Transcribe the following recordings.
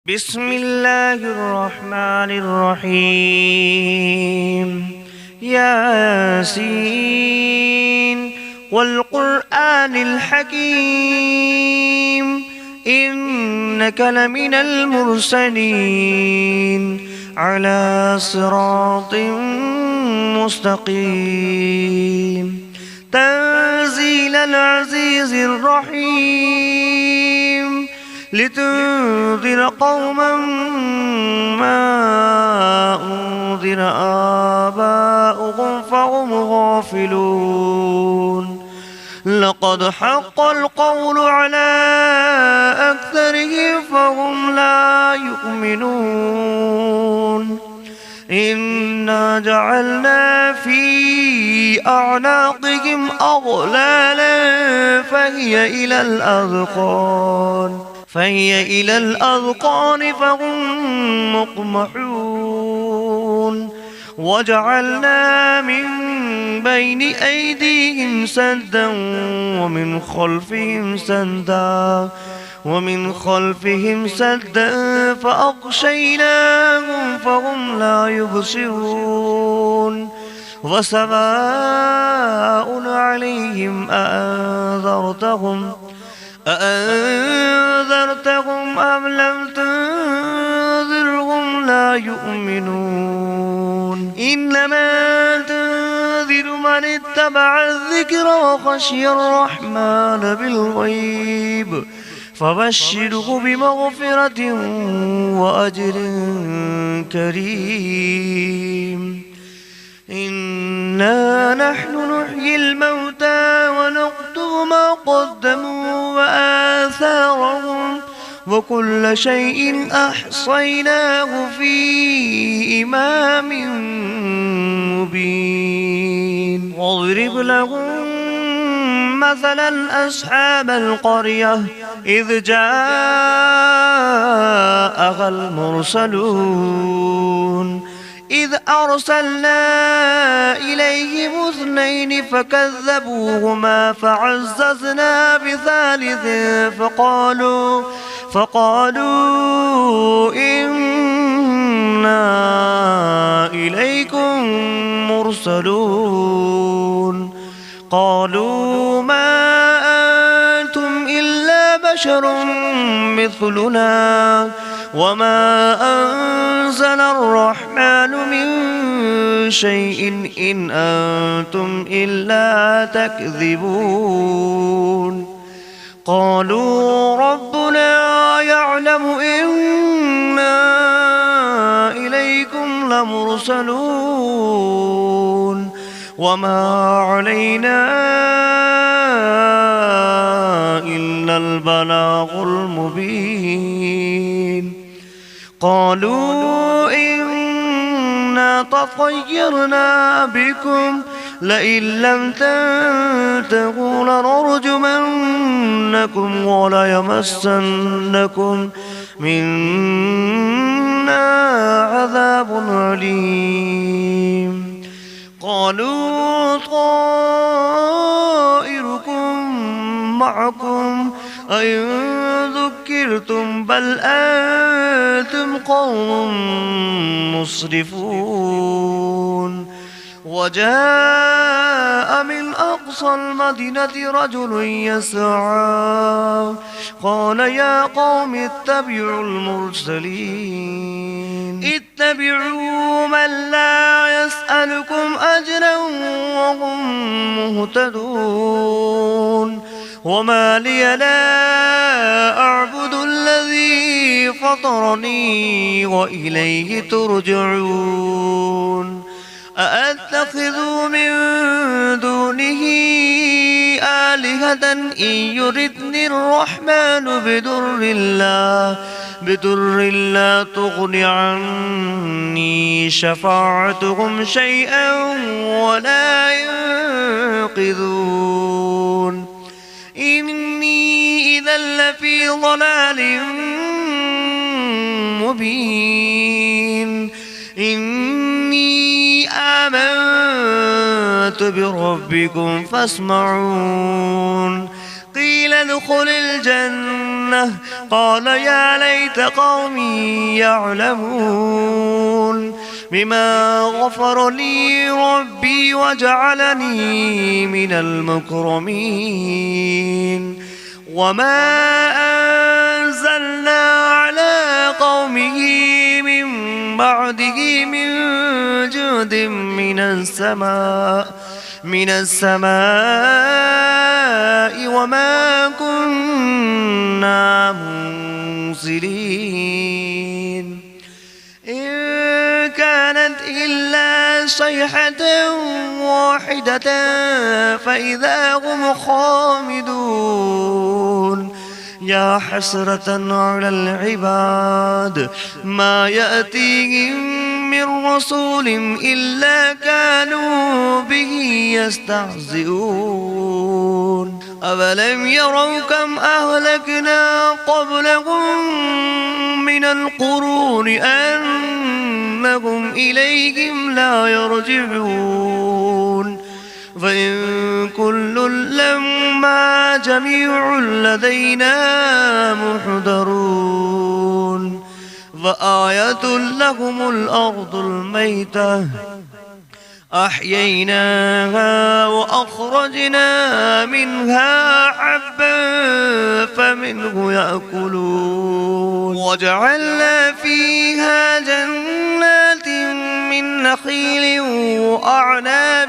بسم الله الرحمن الرحيم. ياسين والقرآن الحكيم إنك لمن المرسلين على صراط مستقيم. تنزيل العزيز الرحيم لتنذر قوما ما أنذر آباؤهم فهم غافلون. لقد حق القول على أكثرهم فهم لا يؤمنون. إنا جعلنا في أعناقهم أغلالا فهي إلى الأذقان فهم مقمحون. وجعلنا من بين أيديهم سدا ومن خلفهم سدا فأغشيناهم فهم لا يبصرون. وسواء عليهم أأنذرتهم أم لم تنذرهم لا يؤمنون. إنما تنذر من اتبع الذكر وخشي الرحمن بالغيب فبشره بمغفرة وأجر كريم. إنا نحن نحيي الموتى ونكتب ما قدموا وآثارهم وكل شيء أحصيناه في إمام مبين. واضرب لهم مثلا أصحاب القرية إذ جاءها المرسلون إذ أرسلنا إليهم 2 فكذبوهما فعززنا بثالث فقالوا إنا إليكم مرسلون. قالوا ما أنتم إلا بشر مثلنا وما أنزل الرحمن من شيء إن أنتم إلا تكذبون. قالوا ربنا يعلم إنا إليكم لمرسلون وما علينا إلا البلاغ المبين. قالوا إنا تطيرنا بكم لئن لم تنتهوا لنرجمنكم وليمسنكم منا عذاب أليم. قالوا طائركم معكم أئن ذكرتم بل أنتم قوم مسرفون. وجاء من أقصى المدينة رجل يسعى قال يا قوم اتبعوا المرسلين اتبعوا من لا يسألكم أجرا وهم مهتدون. وما لي لا أعبد الذي فطرني وإليه ترجعون. أأتخذ من دونه آلهة إن يردني الرحمن بدر لا تغن عني شفاعتهم شيئا ولا ينقذون. إني إذا لفي ضلال مبين. إني آمنت بربكم فاسمعون. قيل ادخل الجنة الجنة قال يا ليت قومي يعلمون بما غفر لي ربي وجعلني من المكرمين وما أنزلنا على قومه من بعده من جود من السماء وما كنا منزلين إن كانت إلا صيحة واحدة فإذا هم خامدون يا حسرة على العباد ما يأتيهم من رسول إلا كانوا به يستهزئون أولم يروا كم أهلكنا قبلهم من القرون أنهم إليهم لا يرجعون فإن كل لما جميع لدينا محضرون فآية لهم الأرض الميتة أحييناها وأخرجنا منها حبا فمنه يأكلون وجعلنا فيها جنات من نخيل وأعناب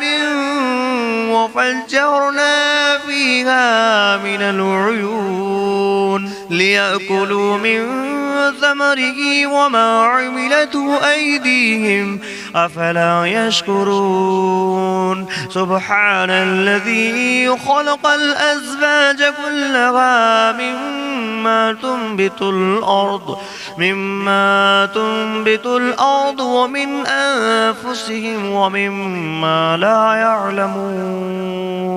وفجرنا فيها من العيون ليأكلوا من ثمره وما عملته أيديهم أفلا يشكرون سبحان الذي خلق الأزواج كلها مما تنبت الأرض ومن أنفسهم ومما لا يعلمون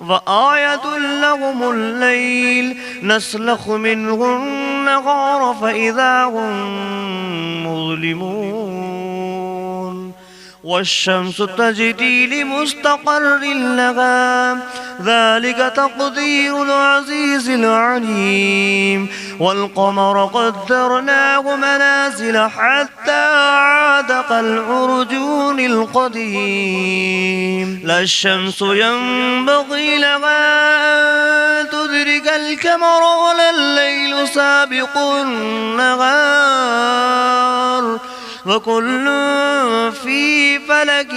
وآية لهم الليل نسلخ منه النهار فإذا هم مظلمون والشمس تجري لمستقر لها ذلك تقدير العزيز العليم والقمر قدرناه منازل حتى عاد كالعرجون القديم لا الشمس ينبغي لها أن تدرك القمر ولا الليل سابق النهار وكل في فلك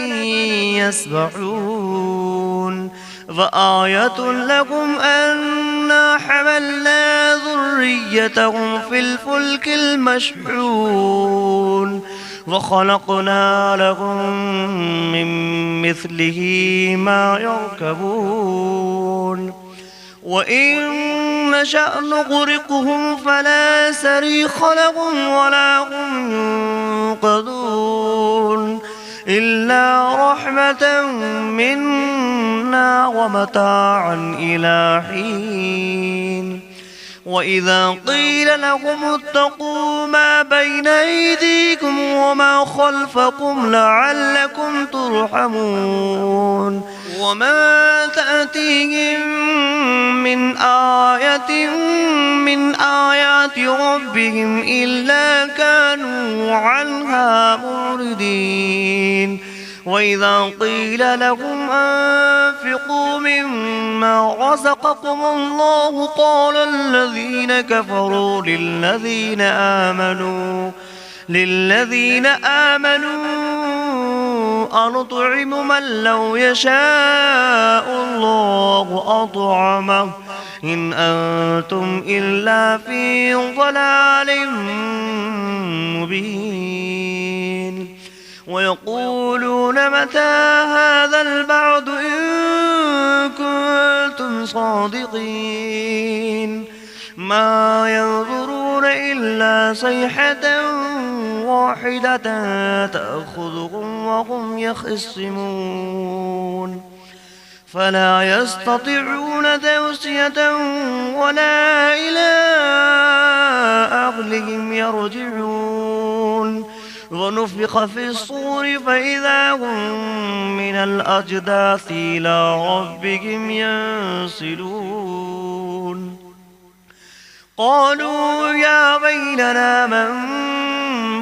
يسبحون فآية لكم أنا حملنا ذريتهم في الفلك المشحون وخلقنا لهم من مثله ما يركبون وإن نشأ نغرقهم فلا صريخ لهم ولا هم ينقذون إلا رحمة منا ومتاعا إلى حين وإذا قيل لهم اتقوا ما بين أيديكم وما خلفكم لعلكم ترحمون وما تأتيهم من آية من آيات ربهم إلا كانوا عنها معرضين وإذا قيل لهم أنفقوا مما رزقكم الله قال الذين كفروا للذين آمنوا أنطعم من لو يشاء الله أطعمه إن أنتم إلا في ضلال مبين ويقولون متى هذا البعد إن كنتم صادقين ما ينظرون إلا صيحة واحدة تأخذهم وهم يخصمون فلا يستطيعون توصية ولا إلى أهلهم يرجعون ونفخ في الصور فإذا هم من الأجداث إلى ربهم ينسلون قالوا يا ويلنا من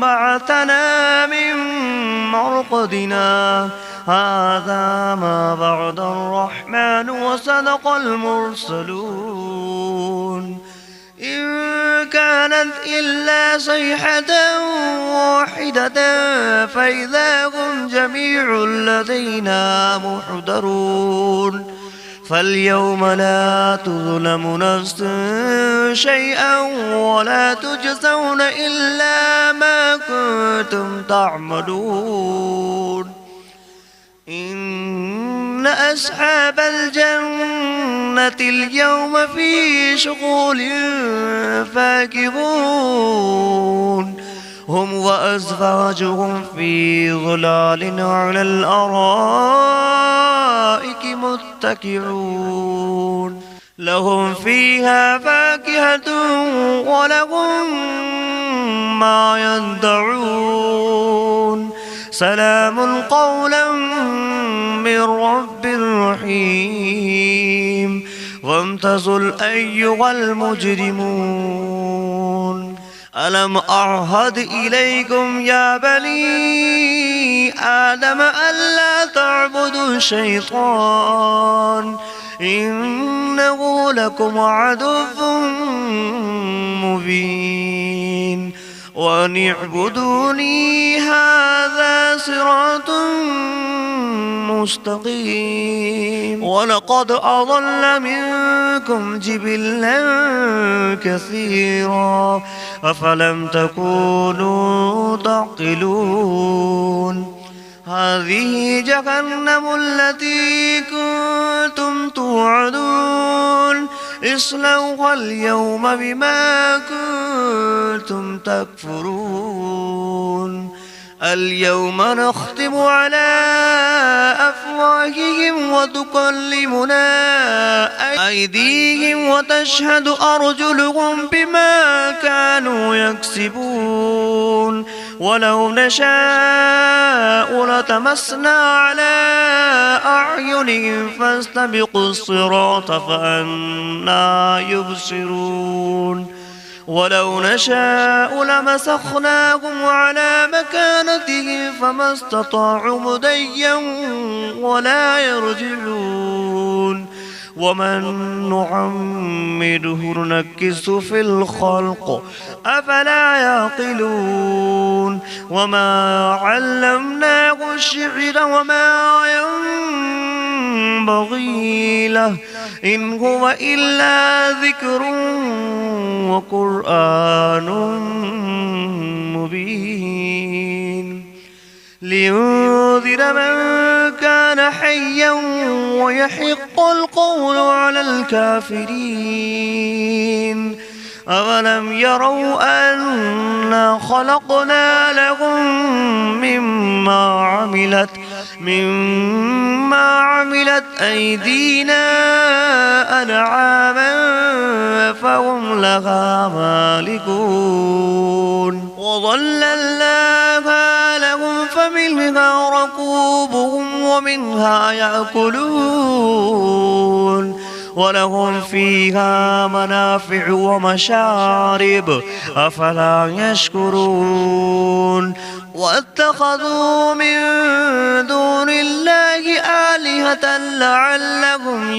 بعثنا من مرقدنا هذا ما بعد الرحمن وصدق المرسلون إن كانت إلا صيحة واحدة فإذا هم جميع لدينا محضرون فاليوم لا تظلم نفس شيئا ولا تجزون إلا ما كنتم تعملون إن أصحاب الجنة اليوم في شغل فاكهون هم وأزواجهم في ظلال على الأرائك متكئون لهم فيها فاكهة ولهم ما يدعون سلام قولا من رب رحيم وامتازوا أيها المجرمون ألم أعهد إليكم يا بني آدم ألا تعبدوا الشيطان إنه لكم عدو مبين وأن اعبدوني هذا صراط مستقيم ولقد أضل منكم جبلا كثيرا أفلم تكونوا تعقلون هذه جهنم التي كنتم توعدون اصلوها اليوم بما كنتم تكفرون اليوم نختم على أفواههم وتكلمنا أيديهم وتشهد أرجلهم بما كانوا يكسبون ولو نشاء لتمسنا على أعينهم فاستبقوا الصراط فأنى يبصرون ولو نشاء لمسخناهم على مكانتهم فما استطاعوا مضيا ولا يرجعون ومن نعمره ننكسه في الخلق أفلا يعقلون وما علمناه الشعر وما ينبغي له إن هو إلا ذكر وقرآن مبين لينذر من كان حيا ويحق القول على الكافرين أولم يروا أنا خلقنا لهم مما عملت أيدينا أنعاما فهم لها مالكون وظللناها لهم فمنها ركوبهم ومنها يأكلون ولهم فيها منافع ومشارب أفلا يشكرون واتخذوا من دون الله آلهة لعلهم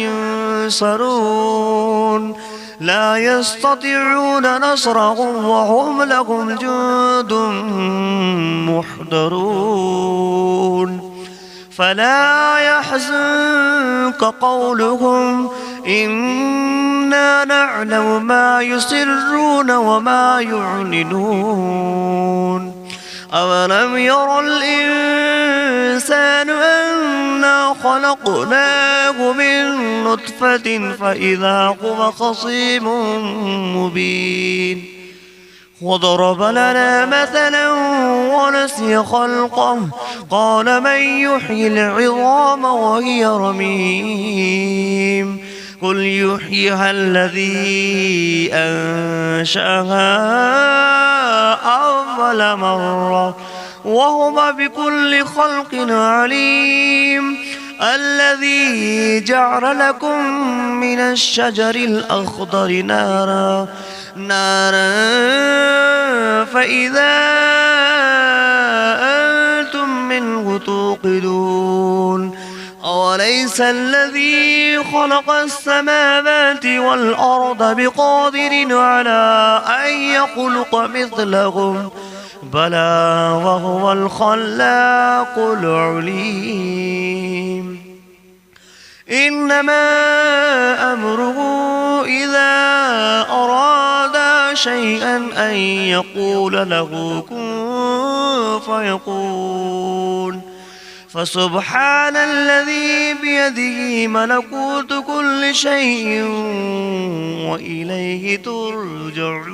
ينصرون لا يستطيعون نصرهم وهم لهم جند محضرون فلا يحزنك قولهم إنا نعلم ما يسرون وما يعلنون أولم ير الإنسان أنا خلقناه من نطفة فإذا هو خصيم مبين وضرب لنا مثلا ونسي خلقه قال من يحيي العظام وهي رميم قل يحييها الذي أنشأها أول مرة وهو بكل خلق عليم الذي جعل لكم من الشجر الأخضر نارا فإذا أنتم منه توقدون أوليس الذي خلق السماوات والأرض بقادر على أن يخلق مثلهم بلى وهو الخلاق العليم إنما أمره إذا أراد شيئا أن يقول له كن فيكون فسبحان الذي بيده ملكوت كل شيء وإليه ترجعون.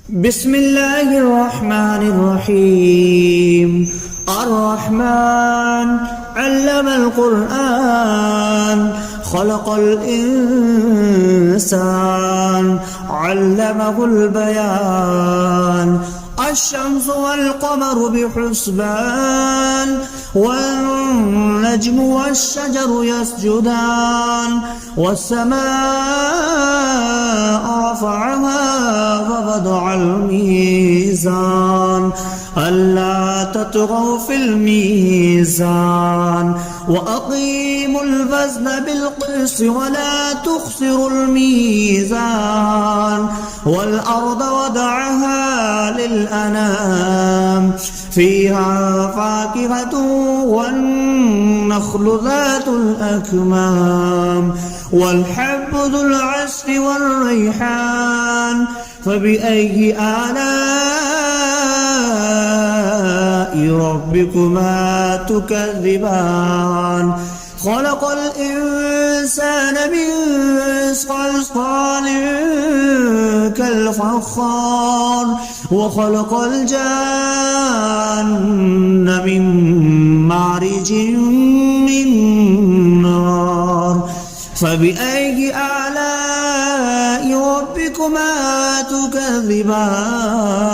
بسم الله الرحمن الرحيم. الرحمن علم القرآن خلق الإنسان علمه البيان الشمس والقمر بحسبان والنجم والشجر يسجدان والسماء رفعها ووضع الميزان ألا تطغوا في الميزان وأقيموا الوزن بالقسط ولا تخسروا الميزان والأرض وضعها للأنام فيها فاكهة والنخل ذات الأكمام والحب ذو العصف والريحان فبأي آلاء ربكما تكذبان خلق الإنسان من صلصال كالفخار وخلق الجان من مارج من نار فبأي آلاء ربكما تكذبان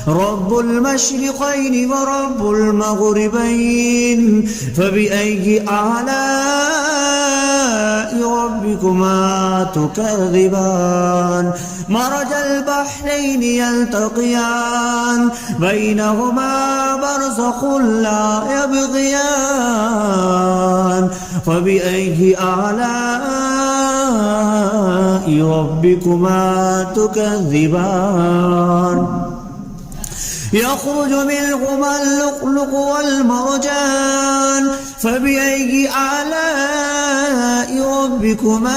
رب المشرقين ورب المغربين فبأي آلاء ربكما تكذبان مرج البحرين يلتقيان بينهما برزخ لا يبغيان فبأي آلاء ربكما تكذبان يخرج منهما اللؤلؤ والمرجان فبأي آلاء ربكما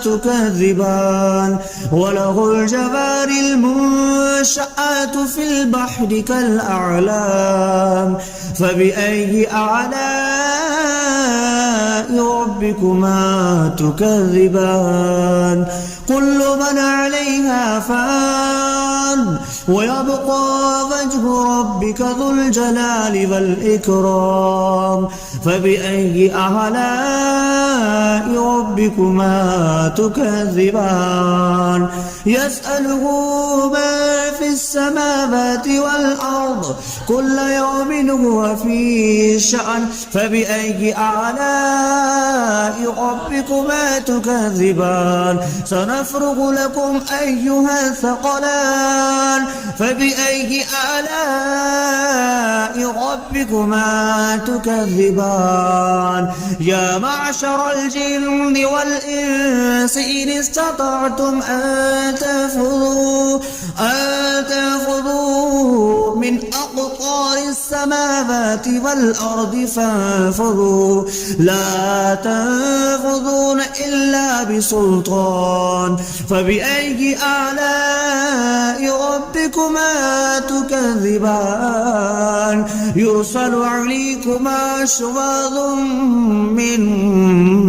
تكذبان وله الجوار المنشآت في البحر كالأعلام فبأي آلاء ربكما تكذبان كل من عليها فان ويبقى وجه ربك ذو الجلال والإكرام فبأي آلاء ربكما تكذبان يسأله ما في السماوات والأرض كل يوم هو في شأن فبأي آلاء ربكما تكذبان سنفرغ لكم أيها الثقلان فبأي آلاء ربكما تكذبان يا معشر الجن والإنس إن استطعتم أن تنفذوا من أقطار السماوات والأرض فانفذوا لا تنفذون إلا بسلطان فبأي آلاء ربكما تكذبان يرسل عليكما شواظ من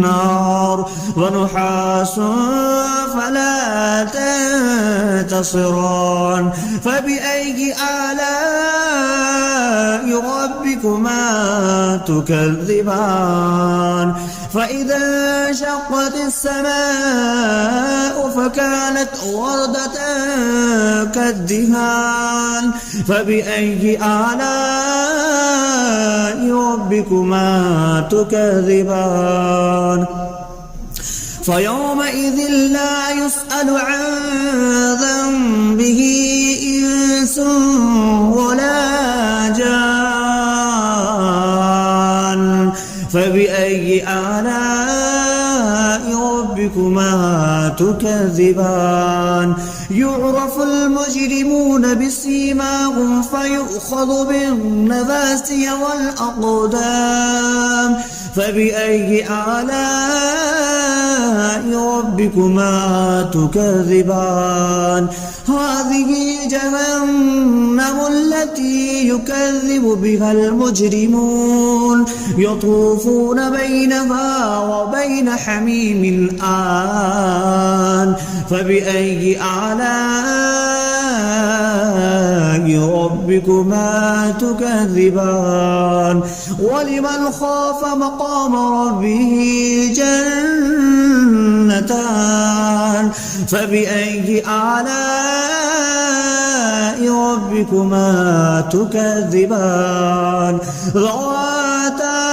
نار ونحاس فلا تنتصران فبأي آلاء ربكما تكذبان فإذا انشقت السماء فكانت وردة كالدهان فبأي آلاء ربكما تكذبان فيومئذ لا يسأل عن ذنبه إنس ولا جان فبأي آلاء ربكما تكذبان يعرف المجرمون بسيماهم فيؤخذ بالنواسي والأقدام فبأي آلاء ربكما تكذبان هذه جهنم التي يكذب بها المجرمون يطوفون بينها وبين حميم آن فبأي آلاء ربكما تكذبان ولمن خاف مقام ربه جنتان فبأي آلاء ربكما تكذبان ذواتا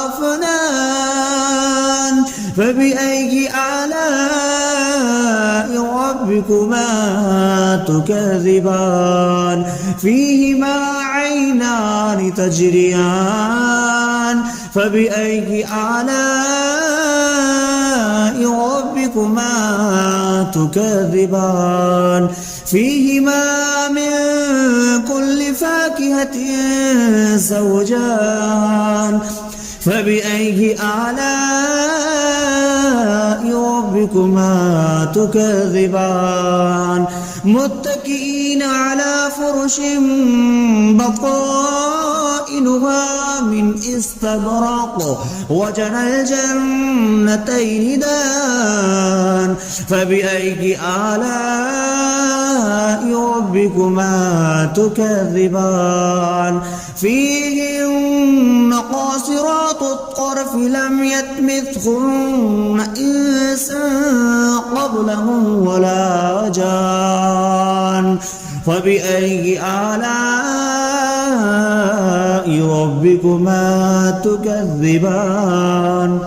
أفنان فبأي آلاء ربكما تكذبان فيهما عينان تجريان فبأي آلاء ربكما تكذبان فيهما من كل فاكهة زوجان فبأي آلاء ربكما تكذبان متكئين على فرش بطائنها من استبرق وجنى الجنتين دان فبأي آلاء ربكما تكذبان فيهن قاصرات الطرف لم يطمثهن إنس قبلهم ولا جان فبأي آلاء ربكما تكذبان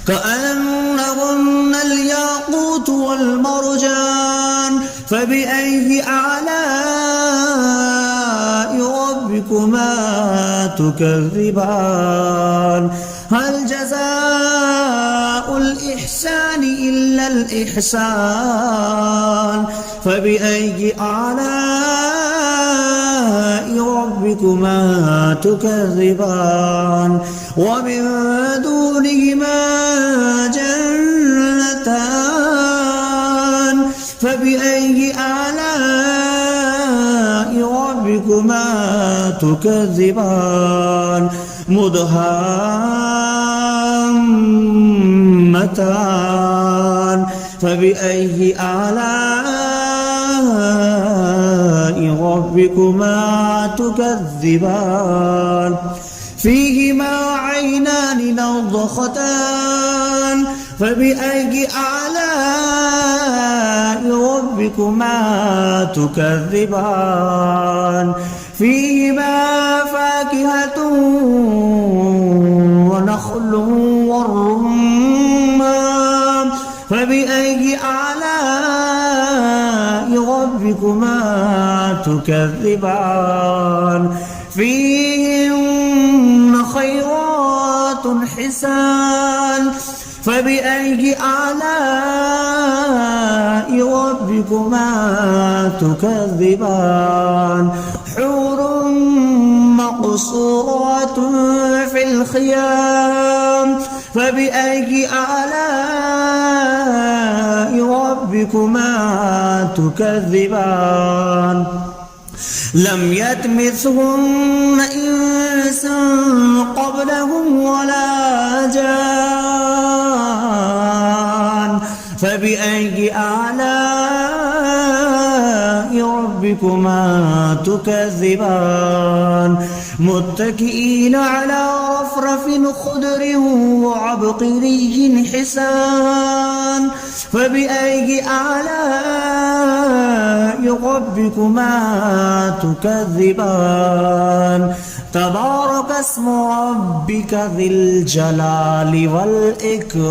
كأنهن الياقوت والمرجان فبأي آلاء ربكما تكذبان هل جزاء الإحسان إلا الإحسان فبأي آلاء ربكما تكذبان ومن دونهما جنتان فبأي آلاء ربكما تكذبان مدهامتان فبأي آلاء ربكما تكذبان فيهما عينان نضختان فبأي آلاء ربكما تكذبان فيهما فاكهة ونخل والرمان فبأي آلاء ربكما تكذبان فيهن خيرات حسان فبأي آلاء ربكما تكذبان حور مقصورات في الخيام فبأي آلاء ربكما تكذبان لم يطمثهن إنس قبلهم ولا جان فبأي آلاء ربكما تكذبان متكئين على رفرف خضر وعبقري حسان فبأي آلاء ربكما تكذبان تبارك اسم ربك ذي الجلال والإكرام.